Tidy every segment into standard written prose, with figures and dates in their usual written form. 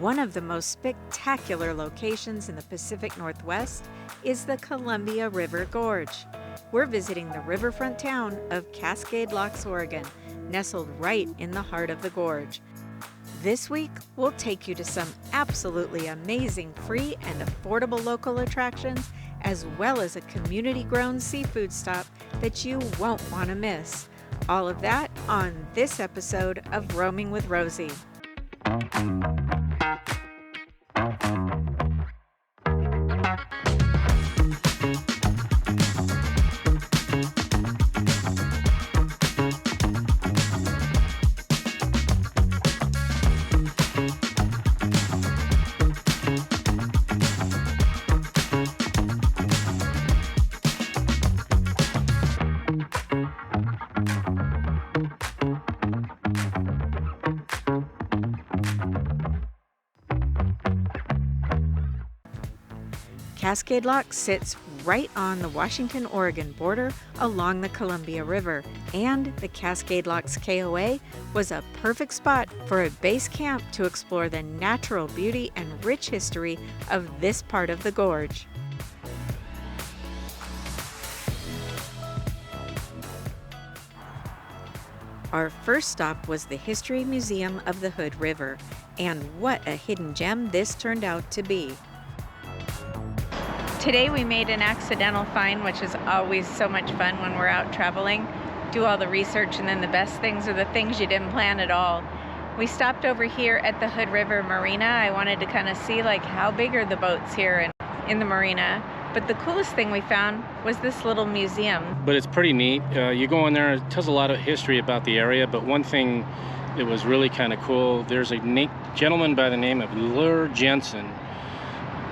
One of the most spectacular locations in the Pacific Northwest is the Columbia River Gorge. We're visiting the riverfront town of Cascade Locks, Oregon, nestled right in the heart of the gorge. This week, we'll take you to some absolutely amazing free and affordable local attractions, as well as a community-grown seafood stop that you won't want to miss. All of that on this episode of Roaming with Rosie. Cascade Locks sits right on the Washington-Oregon border along the Columbia River, and the Cascade Locks KOA was a perfect spot for a base camp to explore the natural beauty and rich history of this part of the gorge. Our first stop was the History Museum of the Hood River, and what a hidden gem this turned out to be. Today we made an accidental find, which is always so much fun when we're out traveling. Do all the research, and then the best things are the things you didn't plan at all. We stopped over here at the Hood River Marina. I wanted to kind of see like how big are the boats here in the marina. But the coolest thing we found was this little museum. But it's pretty neat. You go in there, it tells a lot of history about the area, but one thing that was really kind of cool, there's a gentleman by the name of Lure Jensen,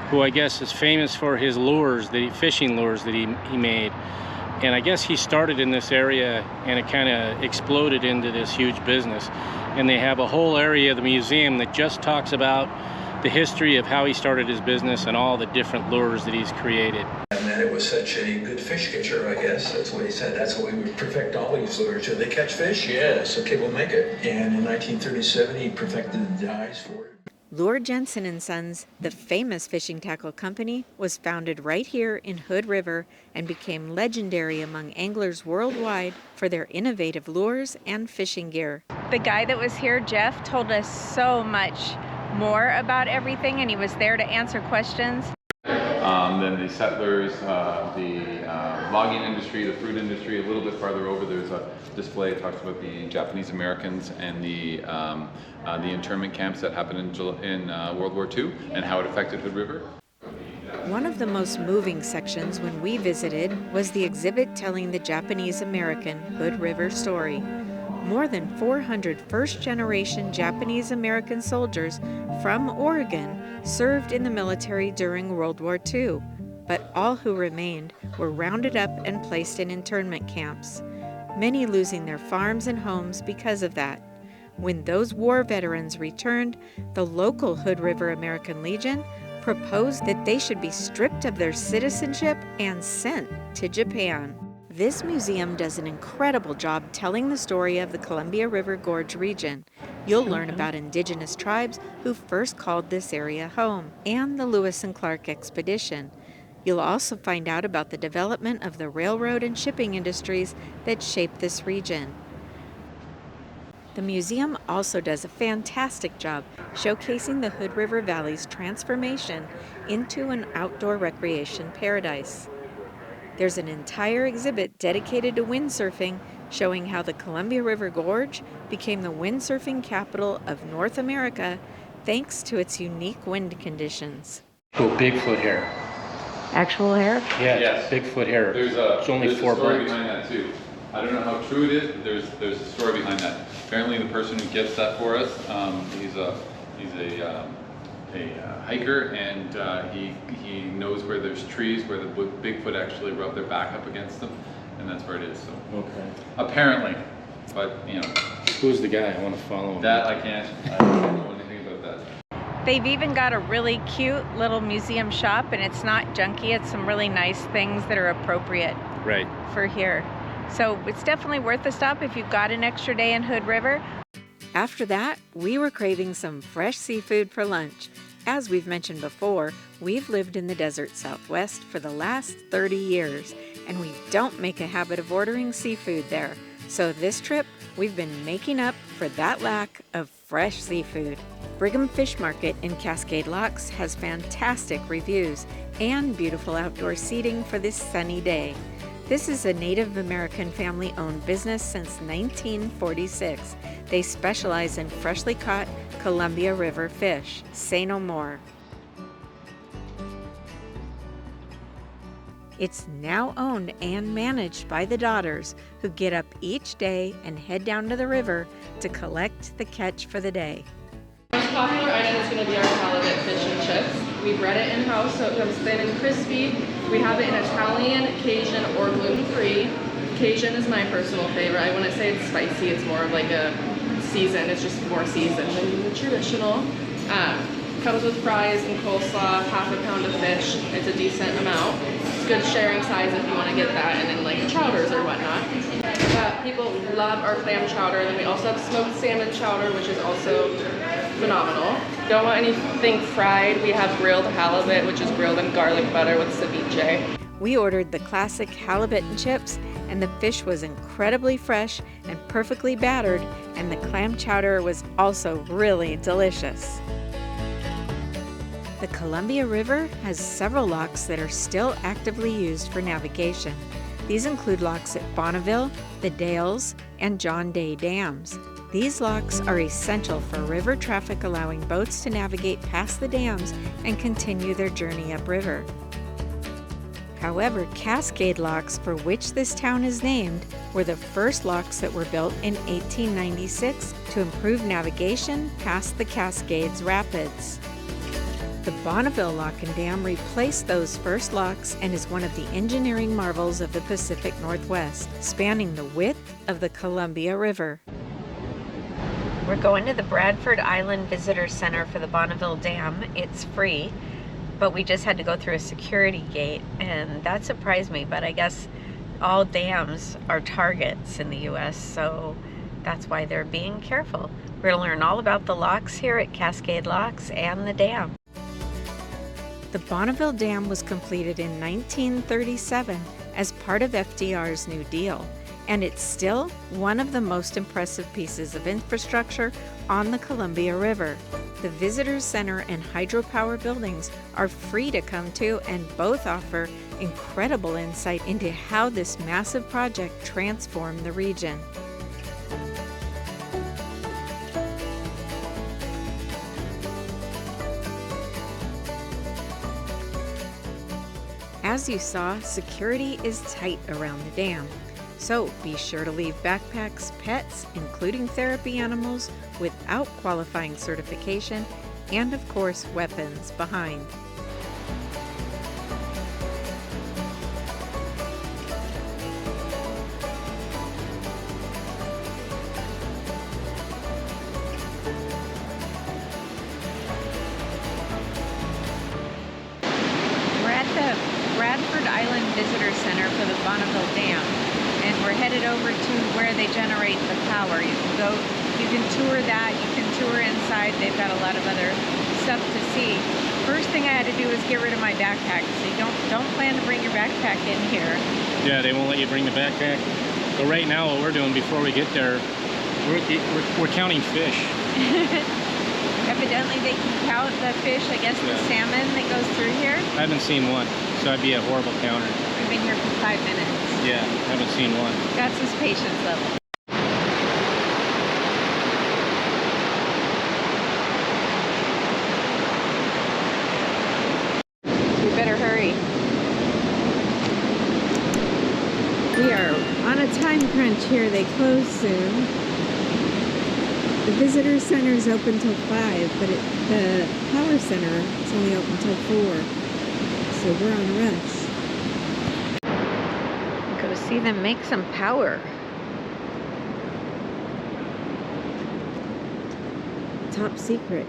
who I guess is famous for his lures, fishing lures that he made. And I guess he started in this area and it kind of exploded into this huge business. And they have a whole area of the museum that just talks about the history of how he started his business and all the different lures that he's created. And that it was such a good fish catcher, I guess. That's what he said. That's how we would perfect all these lures. Do they catch fish? Yes. Okay, we'll make it. And in 1937, he perfected the dyes for it. Lure Jensen & Sons, the famous fishing tackle company, was founded right here in Hood River and became legendary among anglers worldwide for their innovative lures and fishing gear. The guy that was here, Jeff, told us so much more about everything, and he was there to answer questions. Then the settlers, the logging industry, the fruit industry. A little bit farther over, there's a display that talks about the Japanese Americans and the internment camps that happened in World War II and how it affected Hood River. One of the most moving sections when we visited was the exhibit telling the Japanese American Hood River story. More than 400 first-generation Japanese American soldiers from Oregon served in the military during World War II, but all who remained were rounded up and placed in internment camps, many losing their farms and homes because of that. When those war veterans returned, the local Hood River American Legion proposed that they should be stripped of their citizenship and sent to Japan. This museum does an incredible job telling the story of the Columbia River Gorge region. You'll learn about indigenous tribes who first called this area home, and the Lewis and Clark expedition. You'll also find out about the development of the railroad and shipping industries that shaped this region. The museum also does a fantastic job showcasing the Hood River Valley's transformation into an outdoor recreation paradise. There's an entire exhibit dedicated to windsurfing, showing how the Columbia River Gorge became the windsurfing capital of North America thanks to its unique wind conditions. Oh, Bigfoot hair. Actual hair? Yeah, Yes. Bigfoot hair. There's only a 4 story bucks. behind that too. I don't know how true it is, but there's a story behind that. Apparently, the person who gets that for us, he's a hiker, and he knows where there's trees where the Bigfoot actually rub their back up against them, and that's where it is. So Okay. apparently, but you know, Who's the guy? I want to follow him. that I don't know anything about that. They've even got a really cute little museum shop, and it's not junky. It's some really nice things that are appropriate for here. So it's definitely worth a stop if you've got an extra day in Hood River. After that, we were craving some fresh seafood for lunch. As we've mentioned before, we've lived in the desert Southwest for the last 30 years, and we don't make a habit of ordering seafood there. So this trip, we've been making up for that lack of fresh seafood. Brigham Fish Market in Cascade Locks has fantastic reviews and beautiful outdoor seating for this sunny day. This is a Native American family-owned business since 1946. They specialize in freshly caught Columbia River fish. Say no more. It's now owned and managed by the daughters, who get up each day and head down to the river to collect the catch for the day. The most popular item is going to be our halibut fish and chips. We bread it in-house so it comes thin and crispy. We have it in Italian, Cajun, or gluten-free. Cajun is my personal favorite. I wouldn't say it's spicy, it's more of like a seasoned. It's just more seasoned than the traditional. Comes with fries and coleslaw, half a pound of fish. It's a decent amount. It's good sharing size if you want to get that, and then like chowders or whatnot. People love our clam chowder. Then we also have smoked salmon chowder, which is also phenomenal. Don't want anything fried. We have grilled halibut, which is grilled in garlic butter with ceviche. We ordered the classic halibut and chips, and the fish was incredibly fresh and perfectly battered, and the clam chowder was also really delicious. The Columbia River has several locks that are still actively used for navigation. These include locks at Bonneville, the Dales, and John Day dams. These locks are essential for river traffic, allowing boats to navigate past the dams and continue their journey upriver. However, Cascade Locks, for which this town is named, were the first locks that were built in 1896 to improve navigation past the Cascades Rapids. The Bonneville Lock and Dam replaced those first locks and is one of the engineering marvels of the Pacific Northwest, spanning the width of the Columbia River. We're going to the Bradford Island Visitor Center for the Bonneville Dam. It's free, but we just had to go through a security gate, and that surprised me, but I guess all dams are targets in the U.S., so that's why they're being careful. We're going to learn all about the locks here at Cascade Locks and the dam. The Bonneville Dam was completed in 1937 as part of FDR's New Deal, and it's still one of the most impressive pieces of infrastructure on the Columbia River. The Visitor Center and hydropower buildings are free to come to, and both offer incredible insight into how this massive project transformed the region. As you saw, security is tight around the dam, so be sure to leave backpacks, pets, including therapy animals, without qualifying certification, and of course, weapons behind. We're at the Bradford Island Visitor Center for the Bonneville Dam, and we're headed over to where they generate the power. You can tour that, you can tour inside. They've got a lot of other stuff to see. First thing I had to do was get rid of my backpack. So don't plan to bring your backpack in here. Yeah, they won't let you bring the backpack. But right now, what we're doing before we get there, we're counting fish. Evidently they can count the fish, I guess the salmon that goes through here. I haven't seen one, so I'd be a horrible counter. We've been here for 5 minutes. Yeah, haven't seen one. That's his patience level. We better hurry. We are on a time crunch here. They close soon. The visitor center is open till 5, but the power center is only open till 4. So we're on a rush. Go see them make some power. Top secret.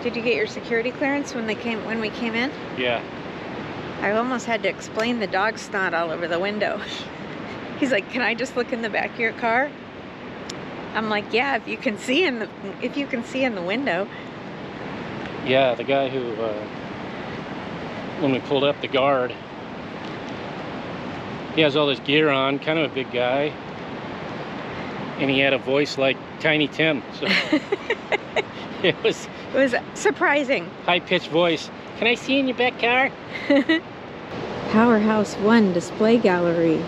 Did you get your security clearance when we came in? Yeah. I almost had to explain the dog snot all over the window. He's like, "Can I just look in the back of your car?" I'm like, yeah, if you can see in the window. Yeah, the guy who, when we pulled up, the guard, he has all this gear on, kind of a big guy, and he had a voice like Tiny Tim, so it was surprising. high-pitched voice. Can I see you in your back car? Powerhouse 1 display gallery.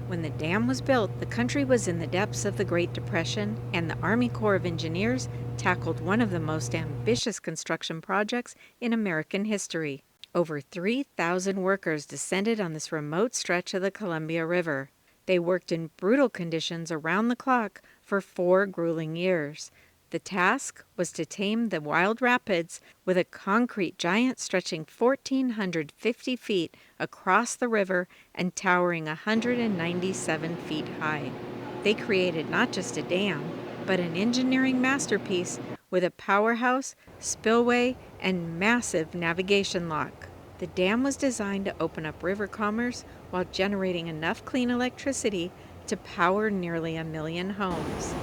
When the dam was built, the country was in the depths of the Great Depression, and the Army Corps of Engineers tackled one of the most ambitious construction projects in American history. Over 3,000 workers descended on this remote stretch of the Columbia River. They worked in brutal conditions around the clock for 4 grueling years. The task was to tame the wild rapids with a concrete giant stretching 1,450 feet across the river and towering 197 feet high. They created not just a dam, but an engineering masterpiece with a powerhouse, spillway, and massive navigation lock. The dam was designed to open up river commerce while generating enough clean electricity to power nearly 1 million homes.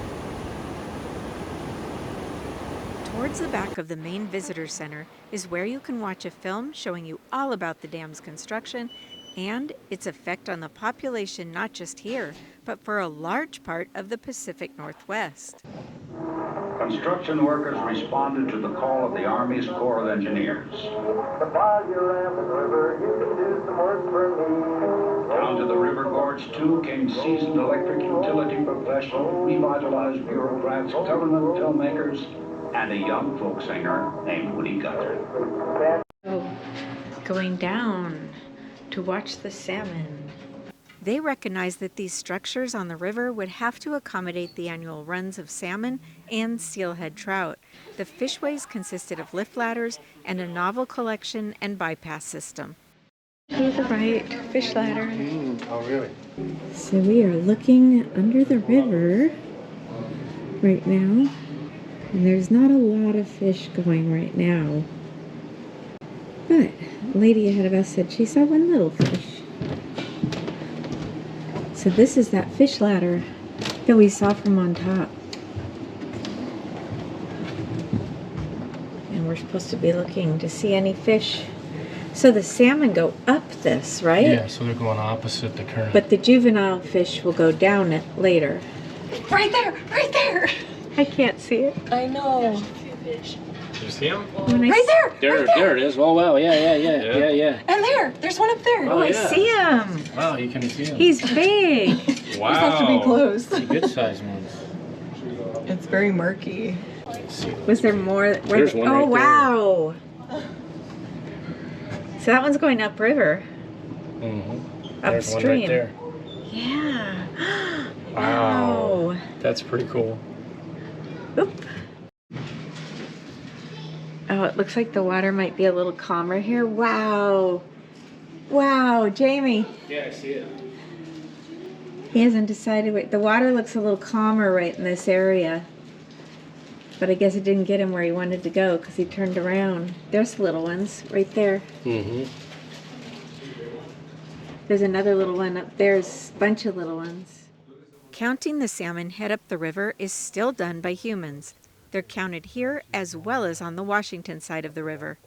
Towards the back of the main visitor center is where you can watch a film showing you all about the dam's construction and its effect on the population not just here, but for a large part of the Pacific Northwest. Construction workers responded to the call of the Army's Corps of Engineers. Down to the River Gorge, too, came seasoned electric utility professionals, revitalized bureaucrats, government filmmakers, and a young folk singer named Woody Guthrie. Going down to watch the salmon. They recognized that these structures on the river would have to accommodate the annual runs of salmon and steelhead trout. The fishways consisted of lift ladders and a novel collection and bypass system. To the right, fish ladder. Oh, really? So we are looking under the river right now, and there's not a lot of fish going right now. But a lady ahead of us said she saw one little fish. So this is that fish ladder that we saw from on top. And we're supposed to be looking to see any fish. So the salmon go up this, right? Yeah, so they're going opposite the current. But the juvenile fish will go down it later. Right there! Right there! I can't see it. I know. You see him? Right there! There it is. Oh, wow. Yeah. And there's one up there. Oh, I see him. Wow, you can see him. He's big. Wow. Just have to be close. It's a good sized one. It's very murky. Was there more? There's one right there. Wow. So that one's going upriver. Mm-hmm. There's Upstream. one right there. Yeah. Wow. That's pretty cool. Oop. Oh, it looks like the water might be a little calmer here. Wow. Wow, Jamie. Yeah, I see it. He hasn't decided. The water looks a little calmer right in this area. But I guess it didn't get him where he wanted to go because he turned around. There's the little ones right there. Mm-hmm. There's another little one up there. There's a bunch of little ones. Counting the salmon head up the river is still done by humans. They're counted here as well as on the Washington side of the river.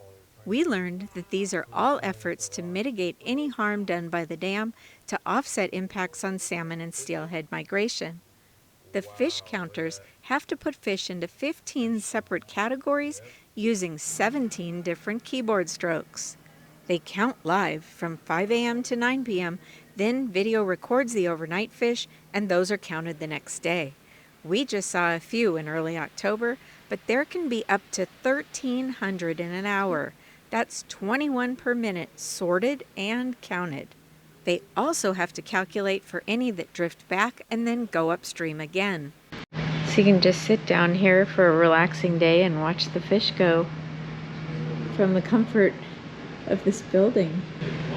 We learned that these are all efforts to mitigate any harm done by the dam to offset impacts on salmon and steelhead migration. The fish counters have to put fish into 15 separate categories using 17 different keyboard strokes. They count live from 5 a.m. to 9 p.m., then video records the overnight fish, and those are counted the next day. We just saw a few in early October, but there can be up to 1,300 in an hour. That's 21 per minute sorted and counted. They also have to calculate for any that drift back and then go upstream again. So you can just sit down here for a relaxing day and watch the fish go from the comfort of this building.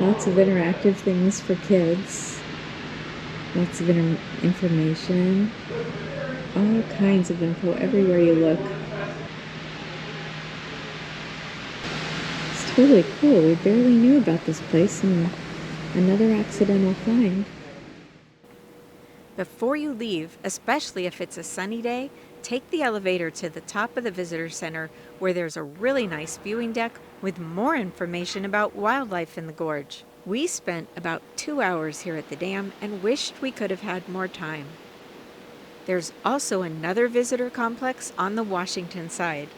Lots of interactive things for kids. Lots of information. All kinds of info everywhere you look. It's totally cool. We barely knew about this place and another accidental find. Before you leave, especially if it's a sunny day, take the elevator to the top of the visitor center where there's a really nice viewing deck with more information about wildlife in the gorge. We spent about 2 hours here at the dam and wished we could have had more time. There's also another visitor complex on the Washington side.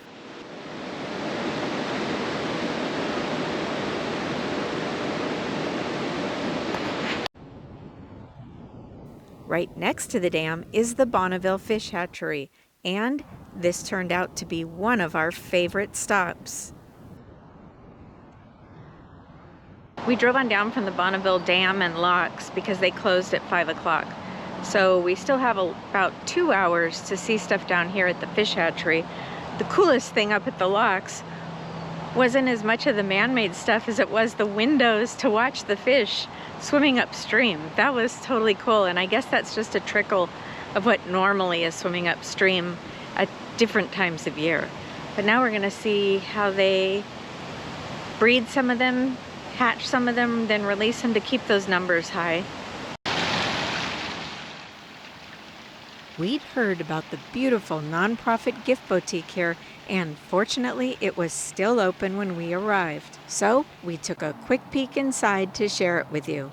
Right next to the dam is the Bonneville Fish Hatchery, and this turned out to be one of our favorite stops. We drove on down from the Bonneville Dam and Locks because they closed at 5 o'clock. So we still have about 2 hours to see stuff down here at the Fish Hatchery. The coolest thing up at the Locks wasn't as much of the man-made stuff as it was the windows to watch the fish swimming upstream. That was totally cool, and I guess that's just a trickle of what normally is swimming upstream at different times of year. But now we're gonna see how they breed some of them, hatch some of them, then release them to keep those numbers high. We'd heard about the beautiful nonprofit gift boutique here, and fortunately it was still open when we arrived. So we took a quick peek inside to share it with you.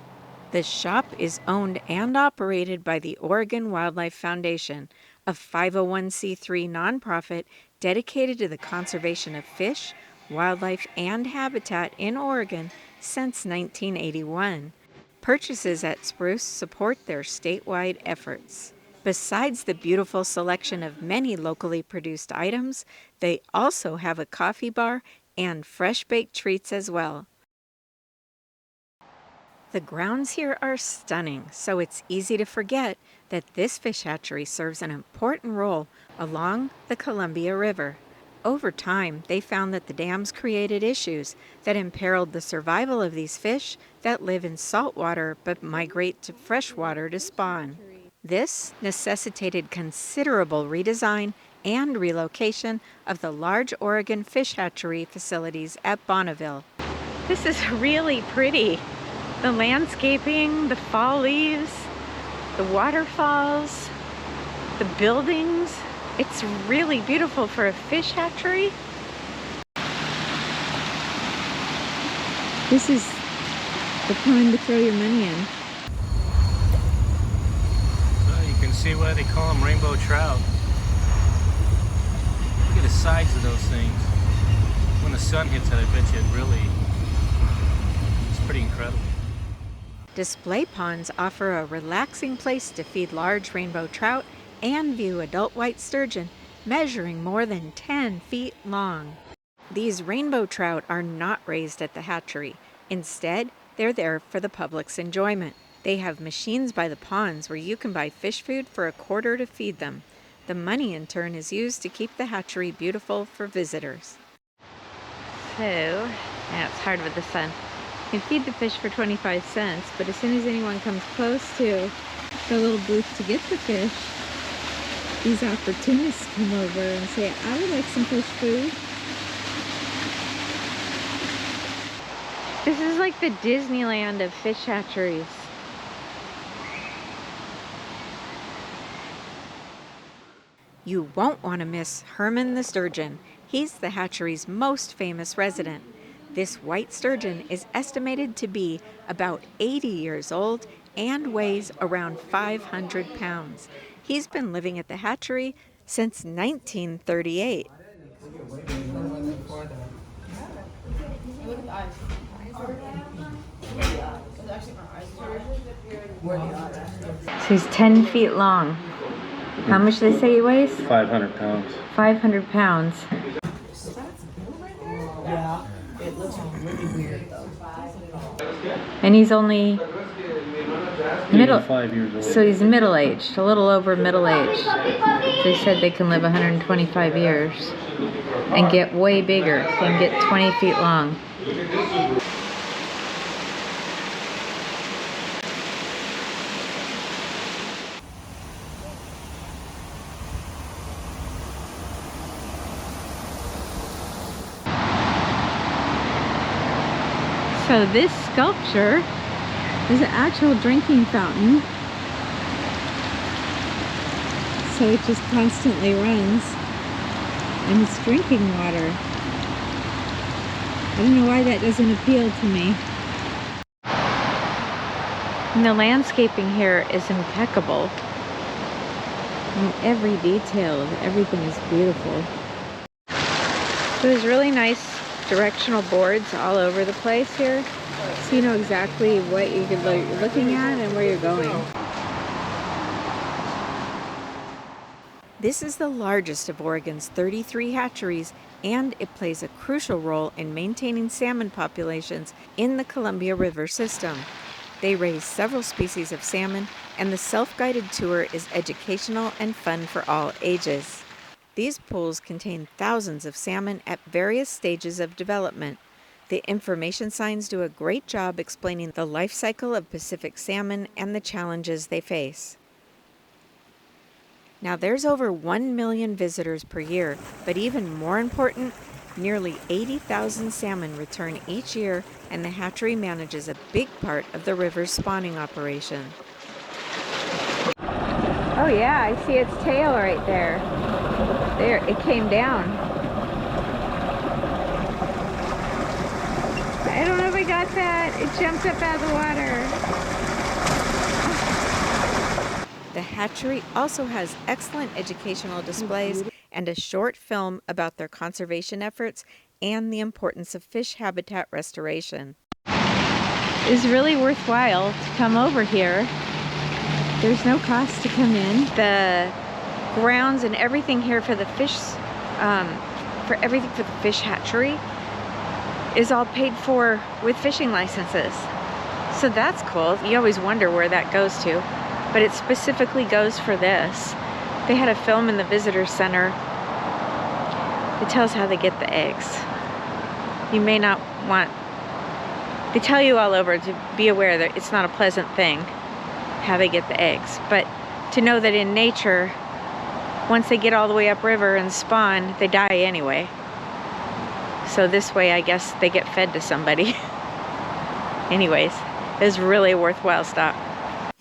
The shop is owned and operated by the Oregon Wildlife Foundation, a 501c3 nonprofit dedicated to the conservation of fish, wildlife, and habitat in Oregon since 1981. Purchases at Spruce support their statewide efforts. Besides the beautiful selection of many locally produced items, they also have a coffee bar and fresh baked treats as well. The grounds here are stunning, so it's easy to forget that this fish hatchery serves an important role along the Columbia River. Over time, they found that the dams created issues that imperiled the survival of these fish that live in saltwater but migrate to freshwater to spawn. This necessitated considerable redesign and relocation of the large Oregon fish hatchery facilities at Bonneville. This is really pretty. The landscaping, the fall leaves, the waterfalls, the buildings. It's really beautiful for a fish hatchery. This is the pond to throw your money in. See why they call them rainbow trout. Look at the sides of those things. When the sun hits it, I bet you it's pretty incredible. Display ponds offer a relaxing place to feed large rainbow trout and view adult white sturgeon measuring more than 10 feet long. These rainbow trout are not raised at the hatchery. Instead, they're there for the public's enjoyment. They have machines by the ponds where you can buy fish food for $1 to feed them. The money in turn is used to keep the hatchery beautiful for visitors. So, yeah, it's hard with the sun. You can feed the fish for 25 cents, but as soon as anyone comes close to the little booth to get the fish, these opportunists come over and say, I would like some fish food. This is like the Disneyland of fish hatcheries. You won't want to miss Herman the sturgeon. He's the hatchery's most famous resident. This white sturgeon is estimated to be about 80 years old and weighs around 500 pounds. He's been living at the hatchery since 1938. So he's 10 feet long. How much do they say he weighs? 500 pounds. 500 pounds. Yeah, it looks really weird though. And he's only 5 years old. so he's middle-aged, a little over middle-aged. They said they can live 125 years and get way bigger. They can get 20 feet long. So this sculpture is an actual drinking fountain so it just constantly runs. And it's drinking water. I don't know why that doesn't appeal to me. And the landscaping here is impeccable. And every detail of everything is beautiful. There's really nice directional boards all over the place here, so you know exactly what you're looking at and where you're going. This is the largest of Oregon's 33 hatcheries, and it plays a crucial role in maintaining salmon populations in the Columbia River system. They raise several species of salmon, and the self-guided tour is educational and fun for all ages. These pools contain thousands of salmon at various stages of development. The information signs do a great job explaining the life cycle of Pacific salmon and the challenges they face. Now there's over 1 million visitors per year, but even more important, nearly 80,000 salmon return each year, and the hatchery manages a big part of the river's spawning operation. Oh yeah, I see its tail right there. There, it came down. I don't know if I got that. It jumped up out of the water. The hatchery also has excellent educational displays and a short film about their conservation efforts and the importance of fish habitat restoration. It's really worthwhile to come over here. There's no cost to come in. The grounds and everything here for the fish, for the fish hatchery is all paid for with fishing licenses. So that's cool. You always wonder where that goes to, but it specifically goes for this. They had a film in the visitor center that tells how they get the eggs. You may not want, they tell you all over to be aware that it's not a pleasant thing how they get the eggs, but to know that in nature, once they get all the way upriver and spawn, they die anyway. So this way, I guess they get fed to somebody. Anyways, it was really a worthwhile stop.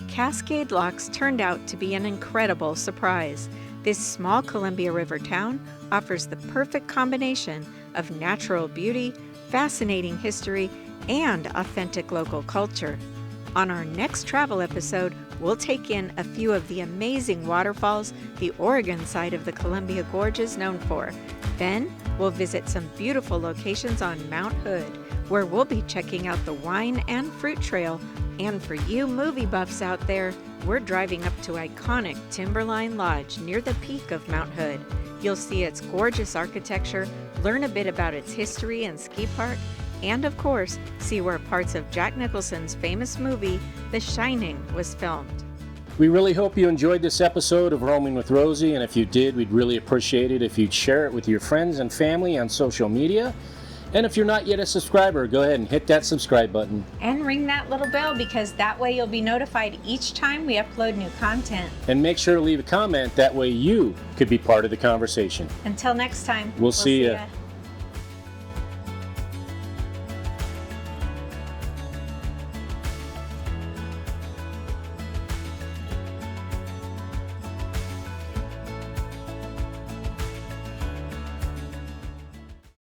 Cascade Locks turned out to be an incredible surprise. This small Columbia River town offers the perfect combination of natural beauty, fascinating history, and authentic local culture. On our next travel episode, we'll take in a few of the amazing waterfalls the Oregon side of the Columbia Gorge is known for. Then, we'll visit some beautiful locations on Mount Hood, where we'll be checking out the wine and fruit trail. And for you movie buffs out there, we're driving up to iconic Timberline Lodge near the peak of Mount Hood. You'll see its gorgeous architecture, learn a bit about its history and ski park, and of course, see where parts of Jack Nicholson's famous movie, The Shining, was filmed. We really hope you enjoyed this episode of Roaming with Rosie, and if you did, we'd really appreciate it if you'd share it with your friends and family on social media. And if you're not yet a subscriber, go ahead and hit that subscribe button. And ring that little bell, because that way you'll be notified each time we upload new content. And make sure to leave a comment, that way you could be part of the conversation. Until next time, we'll see ya.